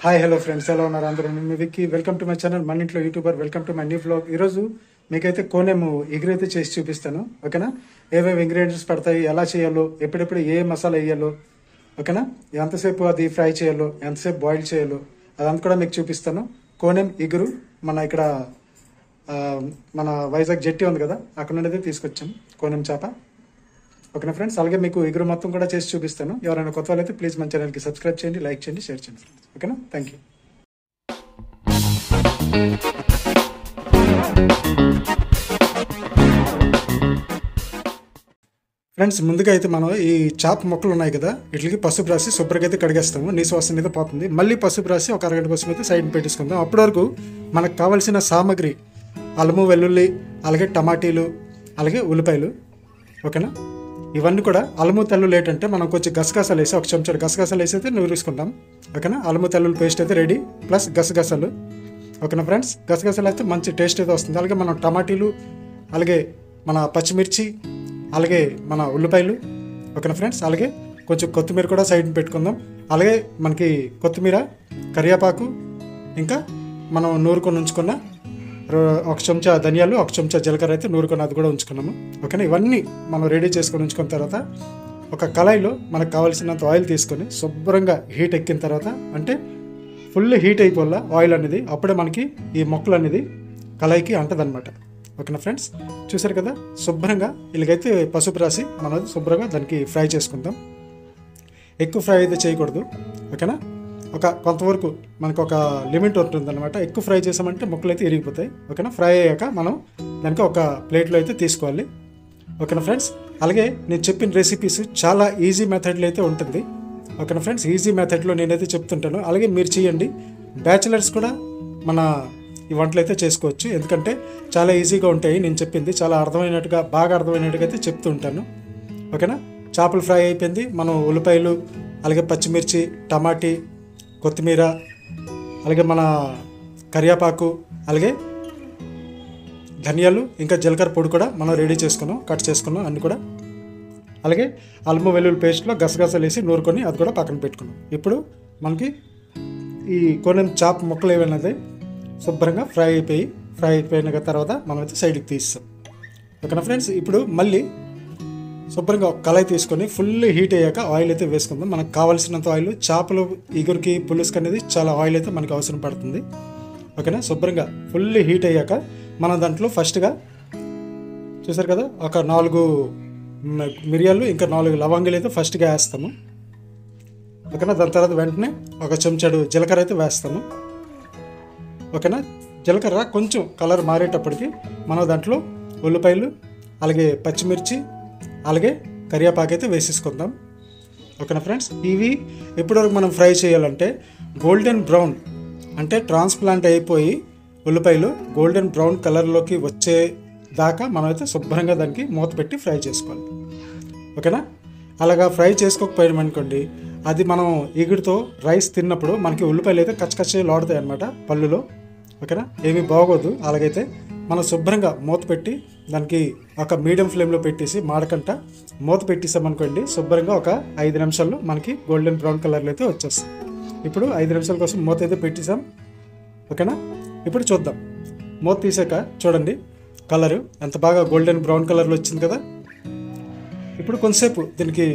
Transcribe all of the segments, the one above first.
Hi hello friends, ఎలా ఉన్నారు అందరూ? నేను Vicky. Welcome to my channel మన ఇంట్లో YouTuber. Welcome to my new vlog. ఈరోజు మీకైతే కోనేము ఎగురైతే చేసి చూపిస్తాను, ఓకేనా? ఏవేవి ఇంగ్రీడియంట్స్ పడతాయి, ఎలా చేయాలో, ఎప్పుడెప్పుడు ఏ మసాలా వేయాలో, ఓకేనా? ఎంతసేపు అది ఫ్రై చేయాలో, ఎంతసేపు బాయిల్ చేయాలో అదంతా కూడా మీకు చూపిస్తాను. కోనేం ఇగురు మన ఇక్కడ మన వైజాగ్ జెట్టి ఉంది కదా, అక్కడ నుండి తీసుకొచ్చాం కోనేం చేప, ఓకేనా ఫ్రెండ్స్? అలాగే మీకు ఎగురు మొత్తం కూడా చేసి చూపిస్తాను. ఎవరైనా కొత్త వాళ్ళైతే ప్లీజ్ మన ఛానల్కి సబ్స్క్రైబ్ చేయండి, లైక్ చేయండి, షేర్ చేయండి ఫ్రెండ్స్, ఓకేనా? Thank you. ఫ్రెండ్స్, ముందుగా అయితే మనం ఈ చేప మొక్కలు ఉన్నాయి కదా, వీటికి పసుపు రాసి శుభ్రంగా అయితే కడిగేస్తాము. నీసు వాసన అయితే పోతుంది. మళ్ళీ పసుపు రాసి ఒక అరగంట కోసం అయితే సైడ్ పెట్టేసుకుందాం. అప్పటి వరకు మనకు కావాల్సిన సామాగ్రి అల్లము, వెల్లుల్లి, అలాగే టమాటీలు, అలాగే ఉల్లిపాయలు, ఓకేనా? ఇవన్నీ కూడా అల్లము తెల్లుల్లి ఏంటంటే మనం కొంచెం గసగసాలు వేసి ఒక చెంచాడు గసగసాలు వేసి అయితే నూరుసుకుంటాం, ఓకేనా? అల్లము తెల్లుల్లి పేస్ట్ అయితే రెడీ, ప్లస్ గసగసాలు, ఓకేనా ఫ్రెండ్స్? గసగసాలు అయితే మంచి టేస్ట్ అయితే వస్తుంది. అలాగే మనం టమాటీలు, అలాగే మన పచ్చిమిర్చి, అలాగే మన ఉల్లిపాయలు, ఓకేనా ఫ్రెండ్స్? అలాగే కొంచెం కొత్తిమీర కూడా సైడ్ పెట్టుకుందాం. అలాగే మనకి కొత్తిమీర, కరివేపాకు, ఇంకా మనం నూరుకొని ఉంచుకున్న ఒక చెంచా ధనియాలు, ఒక చెంచా జీలకర్ర అయితే నూరుకొని అది కూడా ఉంచుకున్నాము, ఓకేనా? ఇవన్నీ మనం రెడీ చేసుకొని ఉంచుకున్న తర్వాత ఒక కళాయిలో మనకు కావాల్సినంత ఆయిల్ తీసుకొని శుభ్రంగా హీట్ ఎక్కిన తర్వాత, అంటే ఫుల్ హీట్ అయిపోవాల ఆయిల్ అనేది, అప్పుడే మనకి ఈ మొక్కలు అనేది కళాయికి అంటదన్నమాట, ఓకేనా ఫ్రెండ్స్? చూసారు కదా, శుభ్రంగా ఇలాగైతే పసుపు రాసి మనం శుభ్రంగా దానికి ఫ్రై చేసుకుందాం. ఎక్కువ ఫ్రై అయితే చేయకూడదు, ఓకేనా? కొంతవరకు మనకు ఒక లిమిట్ ఉంటుందన్నమాట. ఎక్కువ ఫ్రై చేసామంటే మొక్కలు అయితే ఇరిగిపోతాయి, ఓకేనా? ఫ్రై అయ్యాక మనం దానికి ఒక ప్లేట్లో అయితే తీసుకోవాలి, ఓకేనా ఫ్రెండ్స్? అలాగే నేను చెప్పిన రెసిపీస్ చాలా ఈజీ మెథడ్లో అయితే ఉంటుంది, ఓకేనా ఫ్రెండ్స్? ఈజీ మెథడ్లో నేనైతే చెప్తుంటాను. అలాగే మీరు చేయండి. బ్యాచిలర్స్ కూడా మన ఈ వంటలు అయితే చేసుకోవచ్చు, ఎందుకంటే చాలా ఈజీగా ఉంటాయి. నేను చెప్పింది చాలా అర్థమైనట్టుగా, బాగా అర్థమైనట్టుగా అయితే చెప్తూ ఉంటాను, ఓకేనా? చేపలు ఫ్రై అయిపోయింది. మనం ఉల్లిపాయలు, అలాగే పచ్చిమిర్చి, టమాటీ, కొత్తిమీర, అలాగే మన కరివేపాకు, అలాగే ధనియాలు, ఇంకా జీలకర్ర పొడి కూడా మనం రెడీ చేసుకున్నాం, కట్ చేసుకున్నాం అన్నీ కూడా. అలాగే అల్లము వెల్లుల్లి పేస్ట్లో గసగసాలు వేసి నూరుకొని అది కూడా పక్కన పెట్టుకున్నాం. ఇప్పుడు మనకి ఈ కొన్ని చేప ముక్కలు ఏమైనా శుభ్రంగా ఫ్రై అయిపోయిన తర్వాత మనం అయితే సైడ్కి తీస్తాం, ఓకేనా ఫ్రెండ్స్? ఇప్పుడు మళ్ళీ శుభ్రంగా ఒక కళాయి తీసుకొని ఫుల్ హీట్ అయ్యాక ఆయిల్ అయితే వేసుకుందాం. మనకు కావాల్సినంత ఆయిల్, చేపలు ఇగురికి పులుసుకి అనేది చాలా ఆయిల్ అయితే మనకు అవసరం పడుతుంది, ఓకేనా? శుభ్రంగా ఫుల్ హీట్ అయ్యాక మనం దాంట్లో ఫస్ట్గా చూసారు కదా, ఒక 4 మిరియాలు, ఇంకా 4 లవంగాలు అయితే ఫస్ట్గా వేస్తాము, ఓకేనా? దాని తర్వాత వెంటనే ఒక చెంచాడు జీలకర్ర అయితే వేస్తాము, ఓకేనా? జీలకర్ర కొంచెం కలర్ మారేటప్పటికి మనం దాంట్లో ఉల్లిపాయలు, అలాగే పచ్చిమిర్చి, అలాగే కరివేపాకు అయితే వేసేసుకుందాం, ఓకేనా ఫ్రెండ్స్? ఇవి ఎప్పటివరకు మనం ఫ్రై చేయాలంటే గోల్డెన్ బ్రౌన్, అంటే ట్రాన్స్ప్లాంట్ అయిపోయి ఉల్లిపాయలు గోల్డెన్ బ్రౌన్ కలర్లోకి వచ్చేదాకా మనమైతే శుభ్రంగా దానికి మూత పెట్టి ఫ్రై చేసుకోవాలి, ఓకేనా? అలాగా ఫ్రై చేసుకోకపోయామనుకోండి, అది మనం ఎగురుతో రైస్ తిన్నప్పుడు మనకి ఉల్లిపాయలు అయితే కచ్చకచ్చ లాడుతాయి అన్నమాట పళ్ళులో, ఓకేనా? ఏమీ బాగోదు. అలాగైతే మనం శుభ్రంగా మూత పెట్టి దానికి ఒక మీడియం ఫ్లేమ్లో పెట్టేసి మాడకంట మూత పెట్టేసామనుకోండి, శుభ్రంగా ఒక 5 నిమిషాల్లో మనకి గోల్డెన్ బ్రౌన్ కలర్లో అయితే వచ్చేస్తాం. ఇప్పుడు 5 నిమిషాల కోసం మూత అయితే పెట్టేసాం, ఓకేనా? ఇప్పుడు చూద్దాం. మూత తీసాక చూడండి కలరు ఎంత బాగా గోల్డెన్ బ్రౌన్ కలర్లో వచ్చింది కదా. ఇప్పుడు కొంతసేపు దీనికి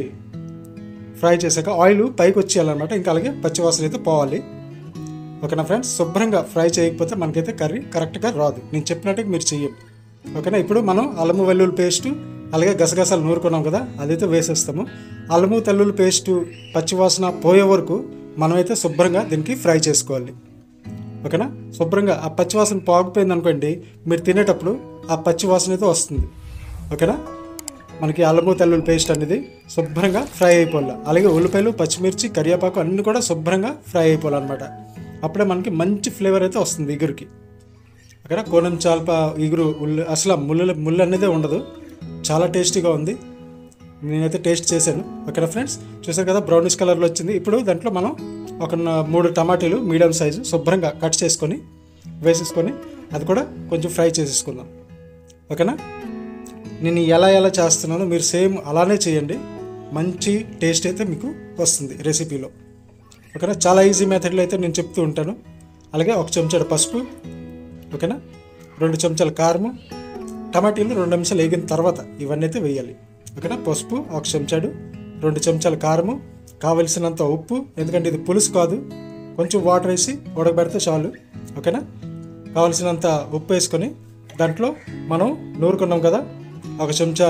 ఫ్రై చేశాక ఆయిల్ పైకి వచ్చేయాలన్నమాట, ఇంకా అలాగే పచ్చివాసన అయితే పోవాలి, ఓకేనా ఫ్రెండ్స్? శుభ్రంగా ఫ్రై చేయకపోతే మనకైతే కర్రీ కరెక్ట్గా రాదు. నేను చెప్పినట్టుగా మీరు చెయ్యండి, ఓకేనా? ఇప్పుడు మనం అల్లము వెల్లుల్లి పేస్టు, అలాగే గసగసాలు నూరుకున్నాం కదా, అదైతే వేసేస్తాము. అల్లము తెల్లుల్లి పేస్టు పచ్చివాసన పోయే వరకు మనమైతే శుభ్రంగా దీనికి ఫ్రై చేసుకోవాలి, ఓకేనా? శుభ్రంగా ఆ పచ్చివాసన పోకపోయింది అనుకోండి, మీరు తినేటప్పుడు ఆ పచ్చివాసన అయితే వస్తుంది, ఓకేనా? మనకి అల్లము తెల్లుల్లి పేస్ట్ అనేది శుభ్రంగా ఫ్రై అయిపోవాలి. అలాగే ఉల్లిపాయలు, పచ్చిమిర్చి, కరివేపాకు అన్నీ కూడా శుభ్రంగా ఫ్రై అయిపోవాలన్నమాట. అప్పుడే మనకి మంచి ఫ్లేవర్ అయితే వస్తుంది ఇగురికి, అక్కడ కోనం చాప ఇగురు అసలు ముళ్ళు అనేదే ఉండదు, చాలా టేస్టీగా ఉంది. నేనైతే టేస్ట్ చేశాను, ఓకేనా ఫ్రెండ్స్? చూసారు కదా బ్రౌనిష్ కలర్లో వచ్చింది. ఇప్పుడు దాంట్లో మనం ఒక 3 టమాటీలు మీడియం సైజు శుభ్రంగా కట్ చేసుకొని వేసేసుకొని అది కూడా కొంచెం ఫ్రై చేసేసుకుందాం, ఓకేనా? నేను ఎలా చేస్తున్నానో మీరు సేమ్ అలానే చేయండి, మంచి టేస్ట్ అయితే మీకు వస్తుంది రెసిపీలో, ఓకేనా. చాలా ఈజీ మెథడ్లో అయితే నేను చెప్తూ ఉంటాను. అలాగే 1 చెంచాడు పసుపు, ఓకేనా, 2 చెంచాల కారము, టమాటీలు 2 నిమిషాలు వేగిన తర్వాత ఇవన్నీ అయితే వేయాలి, ఓకేనా. పసుపు 1 చెంచాడు, 2 చెంచాల కారము, కావలసినంత ఉప్పు, ఎందుకంటే ఇది పులుసు కాదు, కొంచెం వాటర్ వేసి ఉడకబెడితే చాలు, ఓకేనా. కావలసినంత ఉప్పు వేసుకొని దాంట్లో మనం నూరుకున్నాం కదా 1 చెంచా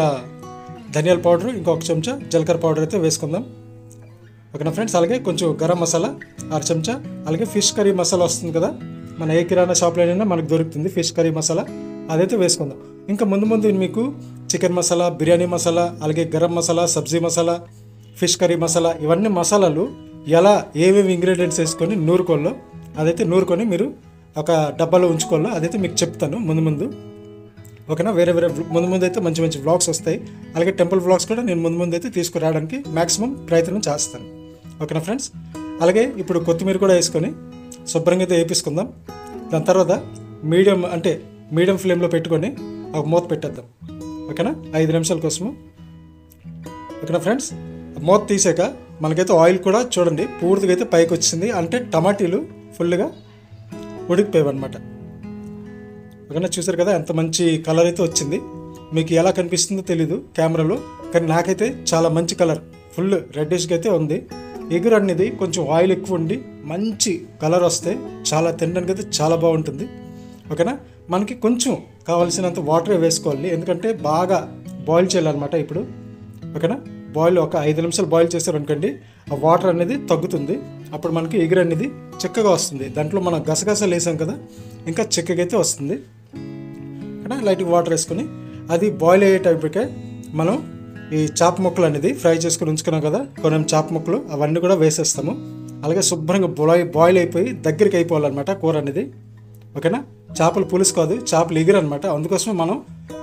ధనియాల పౌడర్, ఇంకొక చెంచా జీలకర్ర పౌడర్ అయితే వేసుకుందాం, ఓకేనా ఫ్రెండ్స్. అలాగే కొంచెం గరం మసాలా 1/2 చెంచా, అలాగే ఫిష్ కర్రీ మసాలా వస్తుంది కదా, మన ఏ కిరాణా షాప్లోనైనా మనకు దొరుకుతుంది ఫిష్ కర్రీ మసాలా, అదైతే వేసుకుందాం. ఇంకా ముందు మీకు చికెన్ మసాలా, బిర్యానీ మసాలా, అలాగే గరం మసాలా, సబ్జీ మసాలా, ఫిష్ కర్రీ మసాలా, ఇవన్నీ మసాలాలు ఎలా ఏమేమి ఇంగ్రీడియంట్స్ వేసుకొని నూరుకోవాలో అదైతే నూరుకొని మీరు ఒక డబ్బాలో ఉంచుకోవాలో అదైతే మీకు చెప్తాను ముందు, ఓకేనా. వేరే ముందు అయితే మంచి మంచి వ్లాగ్స్ వస్తాయి, అలాగే టెంపుల్ వ్లాగ్స్ కూడా నేను ముందు అయితే తీసుకురావడానికి మ్యాక్సిమం ప్రయత్నం చేస్తాను, ఓకేనా ఫ్రెండ్స్. అలాగే ఇప్పుడు కొత్తిమీర కూడా వేసుకొని శుభ్రంగా అయితే వేపించుకుందాం. దాని తర్వాత మీడియం ఫ్లేమ్లో పెట్టుకొని ఒక మూత పెట్టేద్దాం, ఓకేనా, 5 నిమిషాల కోసము, ఓకేనా ఫ్రెండ్స్. మూత తీసాక మనకైతే ఆయిల్ కూడా చూడండి పూర్తిగా అయితే పైకి వచ్చింది, అంటే టమాటీలు ఫుల్గా ఉడికిపోయావన్నమాట, ఓకేనా. చూసారు కదా ఎంత మంచి కలర్ అయితే వచ్చింది. మీకు ఎలా కనిపిస్తుందో తెలీదు కెమెరాలో, కానీ నాకైతే చాలా మంచి కలర్, ఫుల్ రెడ్డిష్గా అయితే ఉంది. ఎగురు అనేది కొంచెం ఆయిల్ ఎక్కువ ఉండి మంచి కలర్ వస్తే చాలా తినడానికి అయితే చాలా బాగుంటుంది, ఓకేనా. మనకి కొంచెం కావాల్సినంత వాటర్ వేసుకోవాలి, ఎందుకంటే బాగా బాయిల్ చేయాలన్నమాట ఇప్పుడు, ఓకేనా. బాయిల్ ఒక 5 నిమిషాలు బాయిల్ చేశారనుకోండి ఆ వాటర్ అనేది తగ్గుతుంది, అప్పుడు మనకి ఎగురు అనేది చిక్కగా వస్తుంది. దాంట్లో మనం గసగసాలు వేసాం కదా ఇంకా చిక్కగా అయితే వస్తుంది, ఓకేనా. లైట్గా వాటర్ వేసుకొని అది బాయిల్ అయ్యే టైంకే మనం ఈ చాప ముక్కలు అనేది ఫ్రై చేసుకొని ఉంచుకున్నాం కదా కొన్ని చాప ముక్కలు, అవన్నీ కూడా వేసేస్తాము. అలాగే శుభ్రంగా బాయిల్ అయిపోయి దగ్గరికి అయిపోవాలన్నమాట కూర అనేది, ఓకేనా. చేపల పులుసు కాదు, చేపలు ఎగురు అనమాట, అందుకోసమే మనం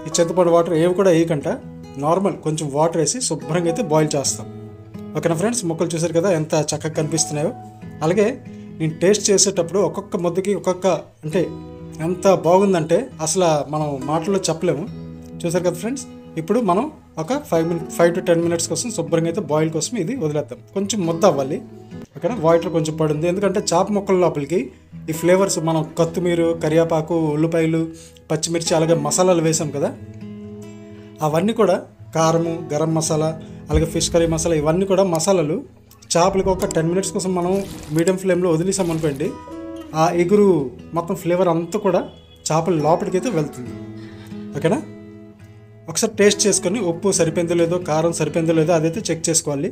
ఈ చింతపండు వాటర్ ఏవి కూడా వేయకుండా నార్మల్ కొంచెం వాటర్ వేసి శుభ్రంగా అయితే బాయిల్ చేస్తాం, ఓకేనా ఫ్రెండ్స్. ముక్కలు చూసారు కదా ఎంత చక్కగా కనిపిస్తున్నాయో. అలాగే నేను టేస్ట్ చేసేటప్పుడు ఒక్కొక్క ముద్దకి అంటే ఎంత బాగుందంటే అసలు మనం మాటల్లో చెప్పలేము. చూసారు కదా ఫ్రెండ్స్. ఇప్పుడు మనం ఒక 5 to 10 minutes కోసం శుభ్రంగా అయితే బాయిల్ కోసం ఇది వదిలేద్దాం, కొంచెం ముద్ద అవ్వాలి, ఓకేనా. వాటర్ కొంచెం పడుంది, ఎందుకంటే చాప ముక్కల లోపలికి ఈ ఫ్లేవర్స్ మనం కొత్తిమీర, కరివేపాకు, ఉల్లిపాయలు, పచ్చిమిర్చి, అలాగే మసాలాలు వేసాం కదా, అవన్నీ కూడా కారము, గరం మసాలా, అలాగే ఫిష్ కర్రీ మసాలా, ఇవన్నీ కూడా మసాలాలు చేపలకి ఒక 10 minutes కోసం మనం మీడియం ఫ్లేమ్లో వదిలేసామనుకోండి ఆ ఎగురు మొత్తం ఫ్లేవర్ అంతా కూడా చేపల లోపలికి అయితే వెళ్తుంది, ఓకేనా. ఒకసారి టేస్ట్ చేసుకొని ఉప్పు సరిపోయిందో లేదో, కారం సరిపోయిందో లేదో అదైతే చెక్ చేసుకోవాలి.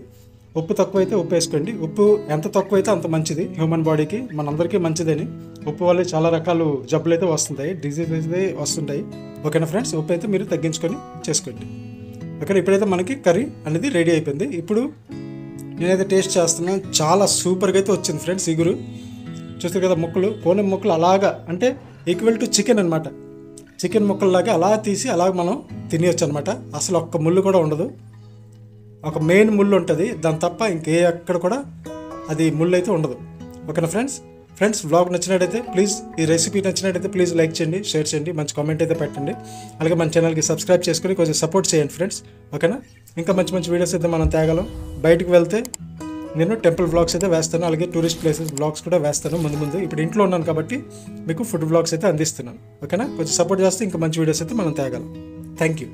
ఉప్పు తక్కువైతే ఉప్పు వేసుకోండి, ఉప్పు ఎంత తక్కువైతే అంత మంచిది హ్యూమన్ బాడీకి, మనందరికీ మంచిదని. ఉప్పు వల్ల చాలా రకాలు జబ్బులు అయితే వస్తుంటాయి, డిజీజ్ అయితే వస్తుంటాయి, ఓకేనా ఫ్రెండ్స్. ఉప్పు అయితే మీరు తగ్గించుకొని చేసుకోండి, ఓకేనా. ఇప్పుడైతే మనకి కర్రీ అనేది రెడీ అయిపోయింది. ఇప్పుడు నేనైతే టేస్ట్ చేస్తున్నాను, చాలా సూపర్గా అయితే వచ్చింది ఫ్రెండ్స్. ఇగురు చూస్తారు కదా, ముక్కలు కోనెం ముక్కలు అలాగా అంటే ఈక్వల్ టు చికెన్ అనమాట, చికెన్ ముక్కల్లాగా అలా తీసి అలాగ మనం తినేయచ్చు అనమాట. అసలు ఒక్క ముళ్ళు కూడా ఉండదు, ఒక మెయిన్ ముళ్ళు ఉంటుంది, దాని తప్ప ఇంకే ఎక్కడ కూడా అది ముళ్ళు అయితే ఉండదు, ఓకేనా ఫ్రెండ్స్. వ్లాగ్ నచ్చినట్టయితే ప్లీజ్, ఈ రెసిపీ నచ్చినట్టయితే ప్లీజ్ లైక్ చేయండి, షేర్ చేయండి, మంచి కామెంట్ అయితే పెట్టండి. అలాగే మన ఛానల్కి సబ్స్క్రైబ్ చేసుకొని కొంచెం సపోర్ట్ చేయండి ఫ్రెండ్స్, ఓకేనా. ఇంకా మంచి మంచి వీడియోస్ అయితే మనం తేగలం. బయటకు వెళ్తే నేను టెంపుల్ వ్లాగ్స్ అయితే వేస్తాను, అలాగే టూరిస్ట్ ప్లేసెస్ వ్లాగ్స్ కూడా వేస్తాను ముందు. ఇప్పుడు ఇంట్లో ఉన్నాను కాబట్టి మీకు ఫుడ్ వ్లాగ్స్ అయితే అందిస్తున్నాను, ఓకేనా. కొంచెం సపోర్ట్ చేస్తే ఇంకా మంచి వీడియోస్ అయితే మనం తేగలం. Thank you.